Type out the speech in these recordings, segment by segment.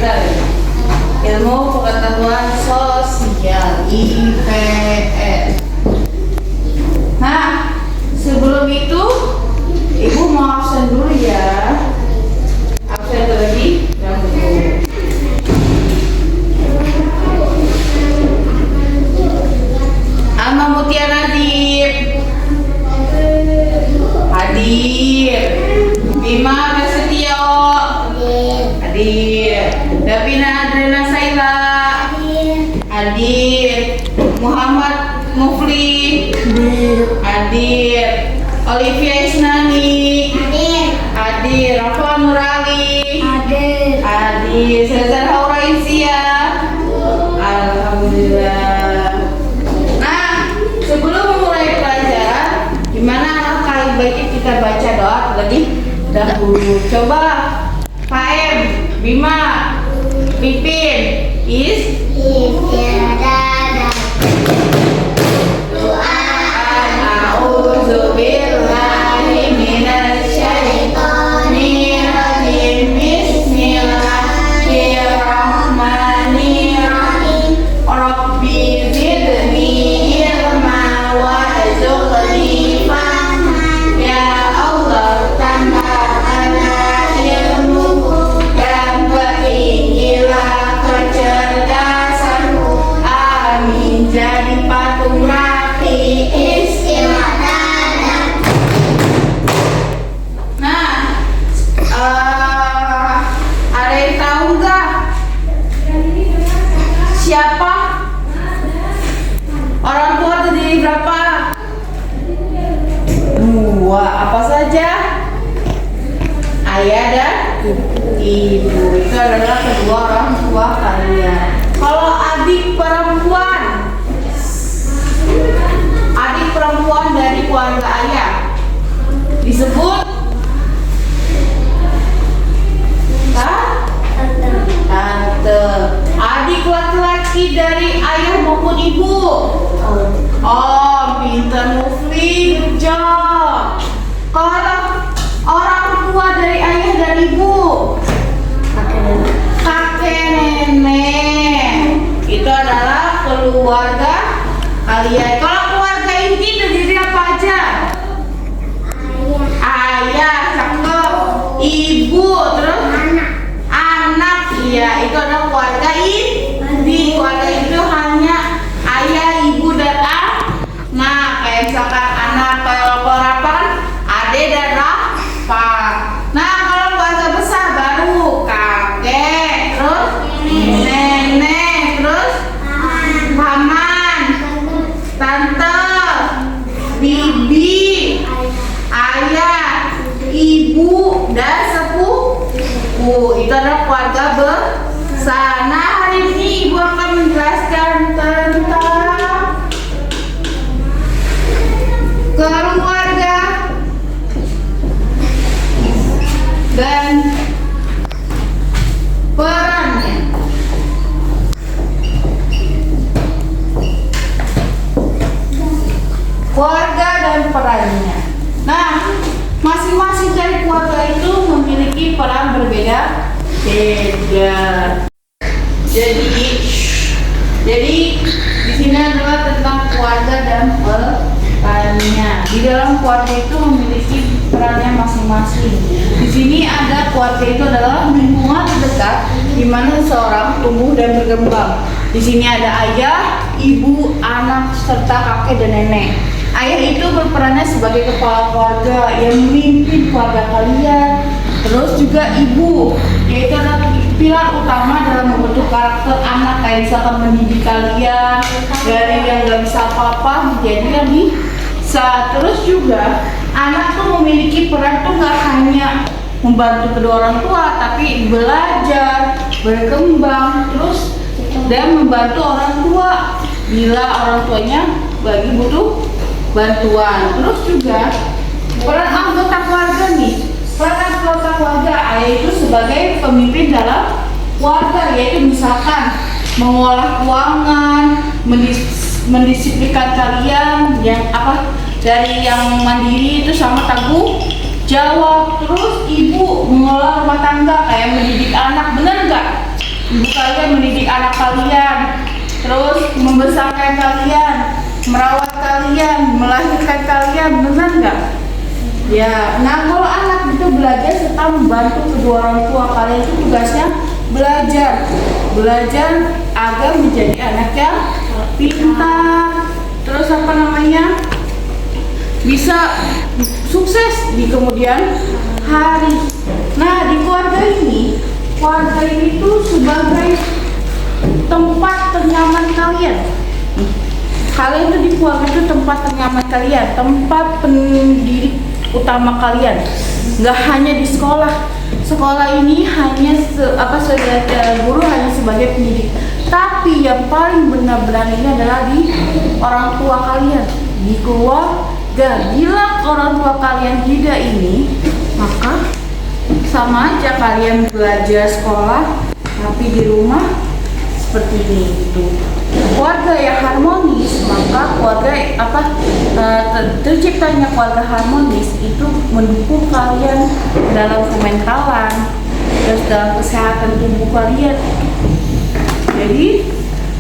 Bentar ya. Ilmu pengetahuan sosial IPS. Nah, sebelum itu Ibu mau absen dulu ya. Absen terlebih dahulu. Alma Mutia Nadib hadir. Bima Prasetyo hadir. Davina Adriana Saila hadir. Muhammad Mufli hadir. Olivia Isnani hadir. Rafa Nurali hadir. Cesar Hauraisia alhamdulillah. Nah, sebelum memulai pelajaran, gimana anak baiknya kita baca doa terlebih dahulu. Coba Pak M, Bima, Pipin, siapa orang tua terdiri berapa? Dua. Apa saja? Ayah dan ibu. Itu adalah kedua orang tua kalian. Kalau adik perempuan dari keluarga ayah disebut tante. Adik laki-laki dari ayah maupun ibu. Oh, pintar Mufli, good job. Kalau orang tua dari ayah dan ibu, kakek nenek, itu adalah keluarga kalian. Kalau keluarga inti terdiri apa aja? Ayah, cakep. Ibu, terus anak, iya, itu adalah keluarga inti. Keluarga itu hanya ayah, ibu, dan anak. Kayak misalkan anak, kalau apa? Ade dan Rafa. Nah, kalau keluarga besar baru kakek, terus nenek, terus paman, tante, bibi, ayah, ibu, dan sepupu. Itu adalah keluarga besar. Nah, hari ini ibu akan menjelaskan tentang keluarga dan perannya. Keluarga dan perannya. Nah, masing-masing dari keluarga itu memiliki peran berbeda-beda. Jadi di sini adalah tentang keluarga dan perannya. Di dalam keluarga itu memiliki perannya masing-masing. Di sini ada keluarga itu adalah lingkungan terdekat di mana seseorang tumbuh dan berkembang. Di sini ada ayah, ibu, anak, serta kakek dan nenek. Ayah itu berperannya sebagai kepala keluarga yang memimpin keluarga kalian. Terus juga ibu, yaitu adalah pilar utama dalam membentuk karakter anak, kayak misalkan mendidik kalian dari yang gak bisa apa-apa menjadi yang bisa. Terus juga anak tuh memiliki peran tuh gak hanya membantu kedua orang tua, tapi belajar, berkembang, terus dan membantu orang tua bila orang tuanya lagi butuh bantuan. Terus juga peran anggota keluarga nih. Peran anggota keluarga, ayah itu sebagai pemimpin dalam keluarga, yaitu misalkan mengolah keuangan, mendisiplinkan kalian yang dari yang mandiri itu sama tanggung jawab. Terus ibu mengelola rumah tangga, kayak mendidik anak, bener nggak? Ibu kalian mendidik anak kalian, terus membesarkan kalian, merawat kalian, melahirkan kalian, benar nggak? Ya, nah kalau anak itu belajar serta membantu kedua orang tua kalian, itu tugasnya belajar agar menjadi anak yang pintar, terus apa namanya, bisa sukses di kemudian hari. Nah, di keluarga ini tuh sebagai tempat ternyaman kalian. Kalian tuh di keluarga itu tempat ternyaman kalian, tempat pendidik utama kalian. Nggak hanya di sekolah. Sekolah ini hanya guru hanya sebagai pendidik. Tapi yang paling benar-benar ini adalah di orang tua kalian, di keluarga. Bila orang tua kalian tidak ini, maka sama aja kalian belajar sekolah tapi di rumah seperti ini gitu. Keluarga yang harmonis, maka terciptanya keluarga harmonis itu mendukung kalian dalam kementalan, terus dalam kesehatan tubuh kalian. Jadi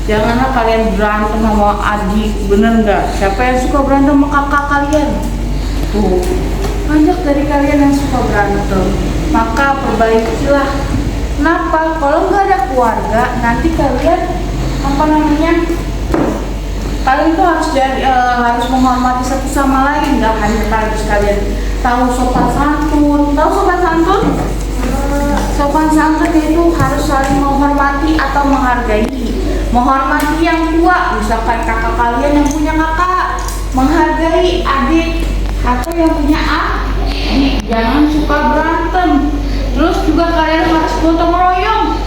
janganlah kalian berantem sama adik, bener nggak? Siapa yang suka berantem sama kakak kalian? Tuh, banyak dari kalian yang suka berantem. Maka perbaikilah. Kenapa? Kalau nggak ada keluarga, nanti kalian kalian tuh harus menghormati satu sama lain. Nggak hanya harus kalian tahu sopan santun. Tahu sopan santun? Sopan santun itu harus saling menghormati atau menghargai. Menghormati yang tua, misalkan kakak kalian yang punya kakak, menghargai adik atau yang punya adik. Jangan suka berantem. Terus juga kalian harus gotong royong.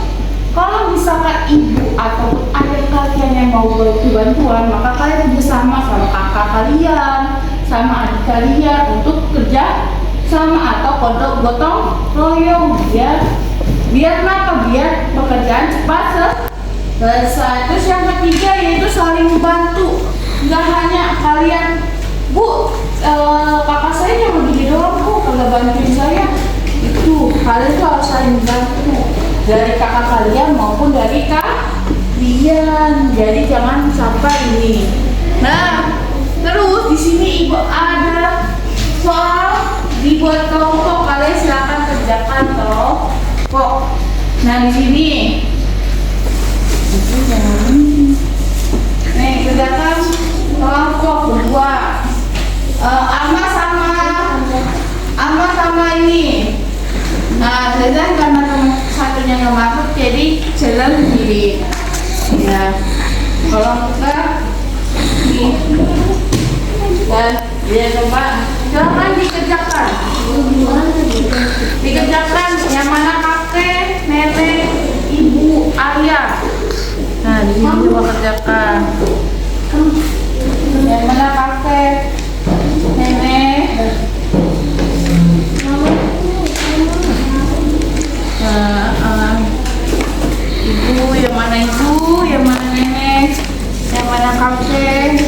Kalau misalkan ibu atau ayah kalian yang mau bantuan, maka kalian bersama sama kakak kalian, sama adik kalian untuk kerja sama atau gotong royong. Biar kenapa? Biar pekerjaan cepat selesai. Terus yang ketiga yaitu saling membantu. Nggak hanya kalian, Bu, kakak saya yang begini doang, Bu, kagak bantuin saya. Itu kalian tuh harus saling membantu dari kakak kalian maupun dari kalian. Jadi jangan sampai ini. Nah, terus di sini ibu ada soal dibuat kelompok, kalian silakan kerjakan kelompok. Nah, di sini nih kerjakan kelompok berdua. Ama sama ini. Nah, jalan karena satunya nggak masuk, jadi jalan sendiri. Ya, kalau enggak nih, dan dia coba, silakan dikerjakan. Dikerjakan yang mana kakek, nenek, ibu, ayah. Nah, di sini coba kerjakan. Yang mana kakek, nenek, ibu, yang mana ibu, yang mana nenek, yang mana kakek.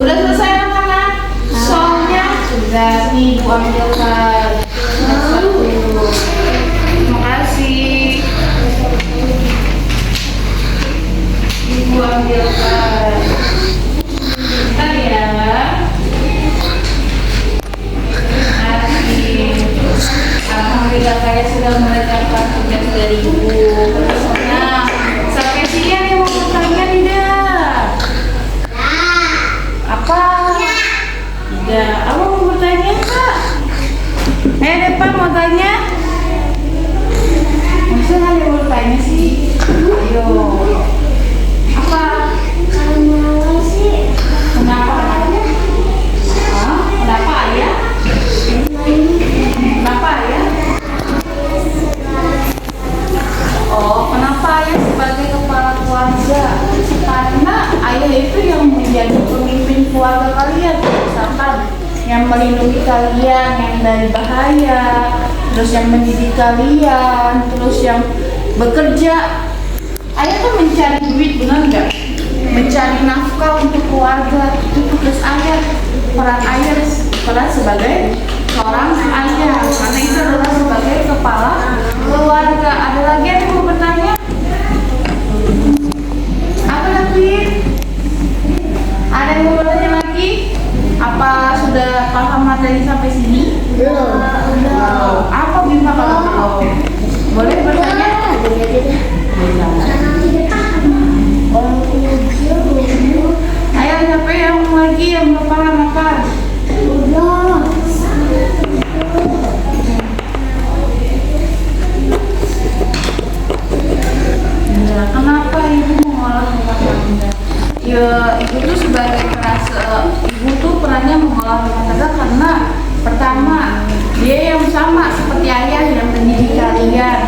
Udah selesai anak-anak? Soalnya sudah nih, Bu ambilkan. Terima kasih. Ibu ambilkan. Bentar ya. Alhamdulillah kalian sudah mengerjakan tugas dari ibu. Nah, sampai sini ada yang mau bertanya tidak? Apa? Tidak. Apa mau bertanya, Kak? Depan mau tanya? Masa nggak ada yang mau bertanya sih? Ayo. Apa? Kenapa sih? Kenapa? Kenapa ayah? Kenapa ayah? Oh, kenapa ayah sebagai kepala keluarga? Karena ayah itu yang menjadi pemimpin keluarga kalian. Misalkan yang melindungi kalian yang dari bahaya, terus yang mendidik kalian, terus yang bekerja. Ayah tuh mencari duit, benar nggak? Mencari nafkah untuk keluarga, itu tugas ayah. Peran ayah peran sebagai seorang ayah, karena itu adalah sebagai kepala keluarga. Ada lagi yang mau bertanya? Apa lagi? Ada yang mau bertanya lagi? Apa sudah paham materi sampai sini? Belum. Apa Bima kalau belum? Boleh bertanya? Ayo, siapa yang lagi yang belum paham apa? Ya, kenapa ibu mengolah rumah tangga? Ya, ibu tuh sebagai ibu tuh perannya mengolah rumah tangga karena pertama dia yang sama seperti ayah yang mendidik kalian.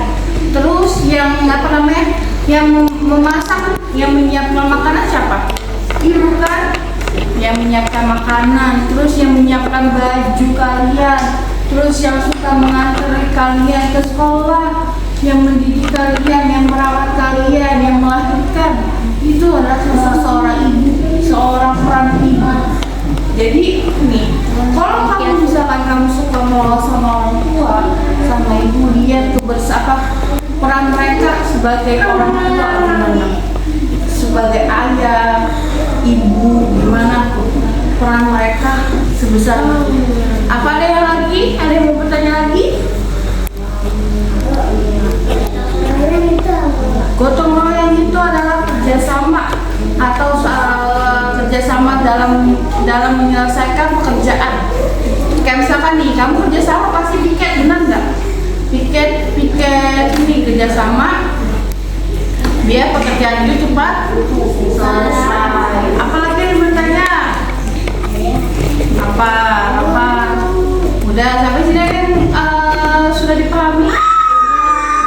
Terus yang apa namanya? Yang memasak, yang menyiapkan makanan siapa? Ibu kan? Yang menyiapkan makanan, terus yang menyiapkan baju kalian, terus yang suka mengantar kalian ke sekolah, yang mendidik kalian, yang merawat kalian, yang melahirkan. Itu adalah seorang ibu, seorang peran ibu. Jadi nih, kalau kamu misalkan kamu suka mengolah sama orang tua, sama ibu, lihat peran mereka sebagai orang tua gimana, sebagai ayah, ibu, gimana peran mereka sebesar itu. Apa ada yang lagi? Ada yang mau bertanya lagi? Gotong royong itu adalah kerjasama atau kerjasama dalam menyelesaikan pekerjaan. Kayak misalkan nih, kamu kerjasama pasti piket, benar nggak? Piket ini kerjasama biar pekerjaan itu cepat selesai. Apalagi yang bertanya? Apa? Udah sampai sini kan sudah dipahami?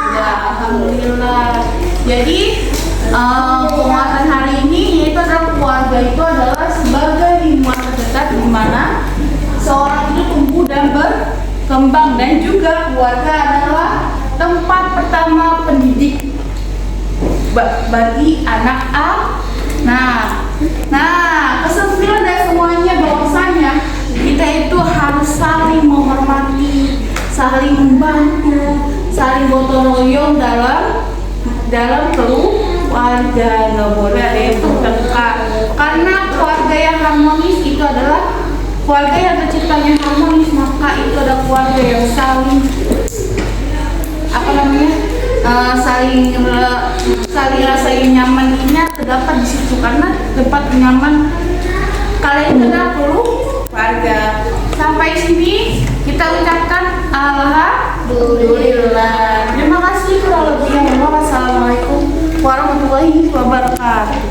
Udah, alhamdulillah. Jadi penguatan hari ini yaitu adalah keluarga itu adalah sebagai lingkungan terdekat di mana seorang itu tumbuh dan berkembang, dan juga keluarga adalah tempat pertama pendidik bagi anak Nah, kesimpulan dari semuanya bahwasanya kita itu harus saling menghormati, saling membantu, saling gotong royong dalam keluarga. Nggak boleh ada yang tertekan, karena keluarga yang harmonis itu adalah keluarga yang terciptanya harmonis, maka itu adalah keluarga yang saling saling nyamannya terdapat di situ, karena tempat nyaman kalian itu adalah keluarga. Sampai sini kita ucapkan alhamdulillah. Terima kasih kurang lebihnya. Wassalamualaikum warahmatullahi wabarakatuh.